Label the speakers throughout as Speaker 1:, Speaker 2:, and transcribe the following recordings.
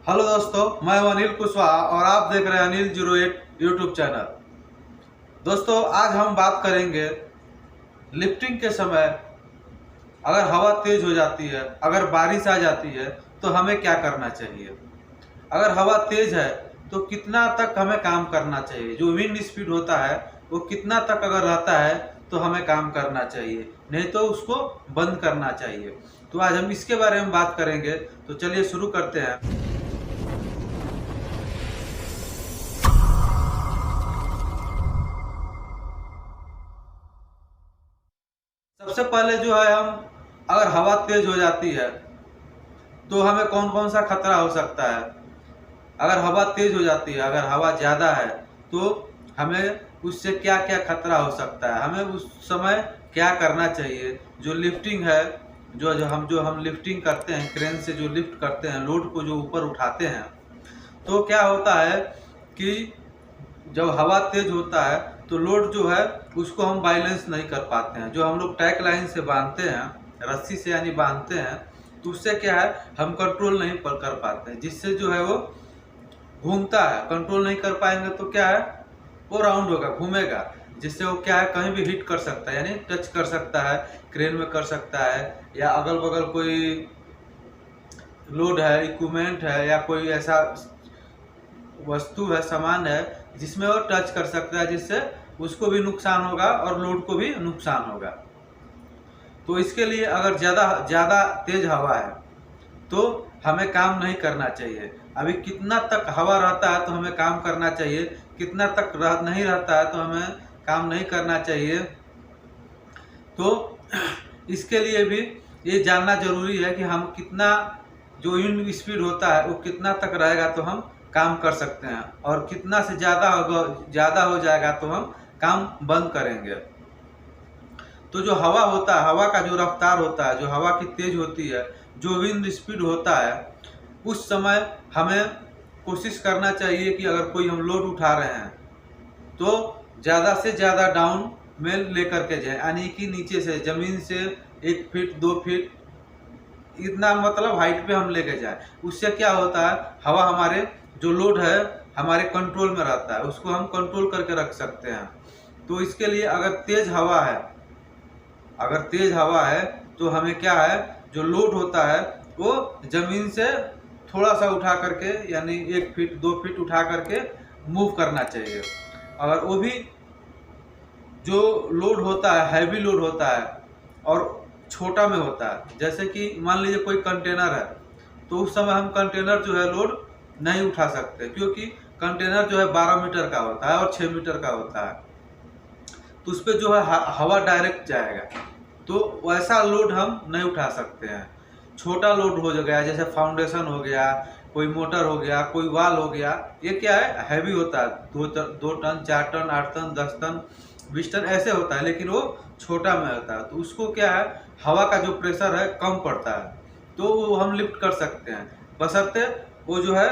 Speaker 1: Hello दोस्तों, मैं हूं अनिल कुशवाहा और आप देख रहे हैं अनिल 08 यूट्यूब चैनल। दोस्तों, आज हम बात करेंगे लिफ्टिंग के समय अगर हवा तेज हो जाती है, अगर बारिश आ जाती है तो हमें क्या करना चाहिए। अगर हवा तेज है तो कितना तक हमें काम करना चाहिए, जो विंड स्पीड होता है वो कितना तक अगर रहता है तो हमें काम करना चाहिए, नहीं तो उसको बंद करना चाहिए। तो आज हम इसके बारे में बात करेंगे। तो चलिए शुरू करते हैं। सबसे पहले जो है, हम अगर हवा तेज हो जाती है तो हमें कौन कौन सा खतरा हो सकता है। अगर हवा तेज हो जाती है, अगर हवा ज़्यादा है तो हमें उससे क्या क्या खतरा हो सकता है, हमें उस समय क्या करना चाहिए। जो लिफ्टिंग है, जो हम लिफ्टिंग करते हैं, क्रेन से जो लिफ्ट करते हैं, लोड को जो ऊपर उठाते हैं, तो क्या होता है कि जब हवा तेज होता है तो लोड जो है उसको हम बैलेंस नहीं कर पाते हैं। जो हम लोग टैग लाइन से बांधते हैं, रस्सी से यानी बांधते हैं, तो उससे क्या है, हम कंट्रोल नहीं कर पाते हैं, जिससे जो है वो घूमता है। कंट्रोल नहीं कर पाएंगे तो क्या है, वो राउंड होगा, घूमेगा, जिससे वो क्या है, कहीं भी हिट कर सकता है, यानी टच कर सकता है, क्रेन में कर सकता है, या अगल बगल कोई लोड है, इक्विपमेंट है, या कोई ऐसा वस्तु है, सामान है, जिसमें वो टच कर सकता है, जिससे उसको भी नुकसान होगा और लोड को भी नुकसान होगा। तो इसके लिए अगर ज़्यादा तेज हवा है तो हमें काम नहीं करना चाहिए। अभी कितना तक हवा रहता है तो हमें काम करना चाहिए, कितना तक नहीं रहता है तो हमें काम नहीं करना चाहिए। तो इसके लिए भी ये जानना जरूरी है कि हम कितना, जो विंड स्पीड होता है वो कितना तक रहेगा तो हम काम कर सकते हैं, और कितना से ज़्यादा हो जाएगा तो हम काम बंद करेंगे। तो जो हवा होता है, हवा का जो रफ्तार होता है, जो हवा की तेज होती है, जो विंड स्पीड होता है, उस समय हमें कोशिश करना चाहिए कि अगर कोई हम लोड उठा रहे हैं तो ज़्यादा से ज़्यादा डाउन में लेकर के जाए, यानी कि नीचे से, ज़मीन से 1 फीट 2 फीट इतना, मतलब हाइट पे हम लेके जाए। उससे क्या होता है, हवा हमारे जो लोड है हमारे कंट्रोल में रहता है, उसको हम कंट्रोल करके रख सकते हैं। तो इसके लिए अगर तेज हवा है तो हमें क्या है, जो लोड होता है वो ज़मीन से थोड़ा सा उठा करके, यानी 1 फीट 2 फीट उठा करके मूव करना चाहिए। अगर वो भी जो लोड होता है, हैवी लोड होता है और छोटा में होता है, जैसे कि मान लीजिए कोई कंटेनर है, तो उस समय हम कंटेनर जो है लोड नहीं उठा सकते, क्योंकि कंटेनर जो है 12 मीटर का होता है और 6 मीटर का होता है, तो उस पर जो है हवा डायरेक्ट जाएगा, तो वैसा लोड हम नहीं उठा सकते हैं। छोटा लोड हो गया, जैसे फाउंडेशन हो गया, कोई मोटर हो गया, कोई वाल हो गया, ये क्या है, हैवी होता है, 2 ton 4 ton 8 ton 10 ton 20 ton ऐसे होता है, लेकिन वो छोटा में होता है, तो उसको क्या है, हवा का जो प्रेशर है कम पड़ता है, तो वो हम लिफ्ट कर सकते हैं, बशर्ते वो जो है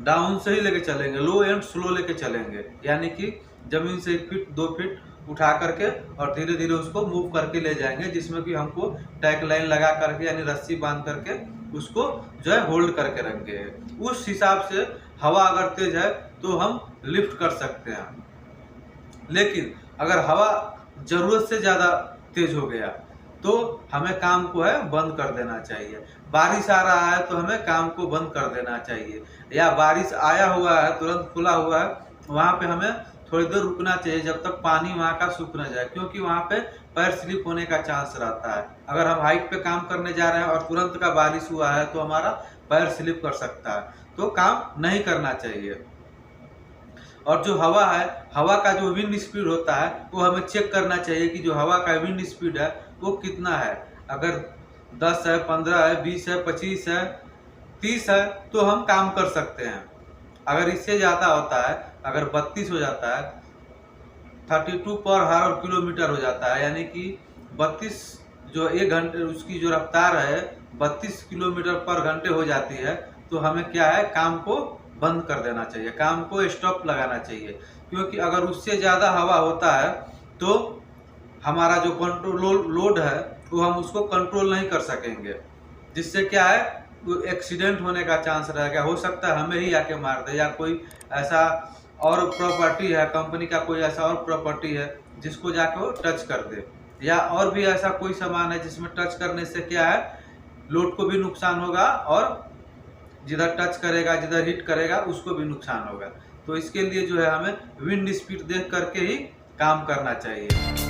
Speaker 1: डाउन से ही लेके चलेंगे, लो एंड स्लो लेके चलेंगे, यानी कि ज़मीन से 1 फीट 2 फीट उठा करके और धीरे धीरे उसको मूव करके ले जाएंगे, जिसमें कि हमको टैग लाइन लगा करके, यानी रस्सी बांध करके उसको जो है होल्ड करके रखेंगे। उस हिसाब से हवा अगर तेज है तो हम लिफ्ट कर सकते हैं। लेकिन अगर हवा ज़रूरत से ज़्यादा तेज हो गया तो हमें काम को है बंद कर देना चाहिए। बारिश आ रहा है तो हमें काम को बंद कर देना चाहिए, या बारिश आया हुआ है, तुरंत खुला हुआ है, वहाँ पे हमें थोड़ी देर रुकना चाहिए जब तक पानी वहाँ का सूख न जाए, क्योंकि वहाँ पे पैर स्लिप होने का चांस रहता है। अगर हम हाइट पे काम करने जा रहे हैं और तुरंत का बारिश हुआ है तो हमारा पैर स्लिप कर सकता है, तो काम नहीं करना चाहिए। और जो हवा है, हवा का जो विंड स्पीड होता है वो हमें चेक करना चाहिए कि जो हवा का विंड स्पीड है वो कितना है। अगर 10 है, 15 है, 20 है, 25 है, 30 है तो हम काम कर सकते हैं। अगर इससे ज़्यादा होता है, अगर 32 हो जाता है, 32 पर हॉवर किलोमीटर हो जाता है, यानी कि 32 जो 1 घंटे उसकी जो रफ्तार है 32 किलोमीटर पर घंटे हो जाती है, तो हमें क्या है, काम को बंद कर देना चाहिए, काम को स्टॉप लगाना चाहिए। क्योंकि अगर उससे ज़्यादा हवा होता है तो हमारा जो कंट्रोल लोड है वो हम उसको कंट्रोल नहीं कर सकेंगे, जिससे क्या है, एक्सीडेंट होने का चांस रहेगा। हो सकता है हमें ही आके मार दे, या कोई ऐसा और प्रॉपर्टी है, कंपनी का कोई ऐसा और प्रॉपर्टी है जिसको जाके वो टच कर दे, या और भी ऐसा कोई सामान है जिसमें टच करने से क्या है, लोड को भी नुकसान होगा और जिधर टच करेगा, जिधर हिट करेगा उसको भी नुकसान होगा। तो इसके लिए जो है हमें विंड स्पीड देख करके ही काम करना चाहिए।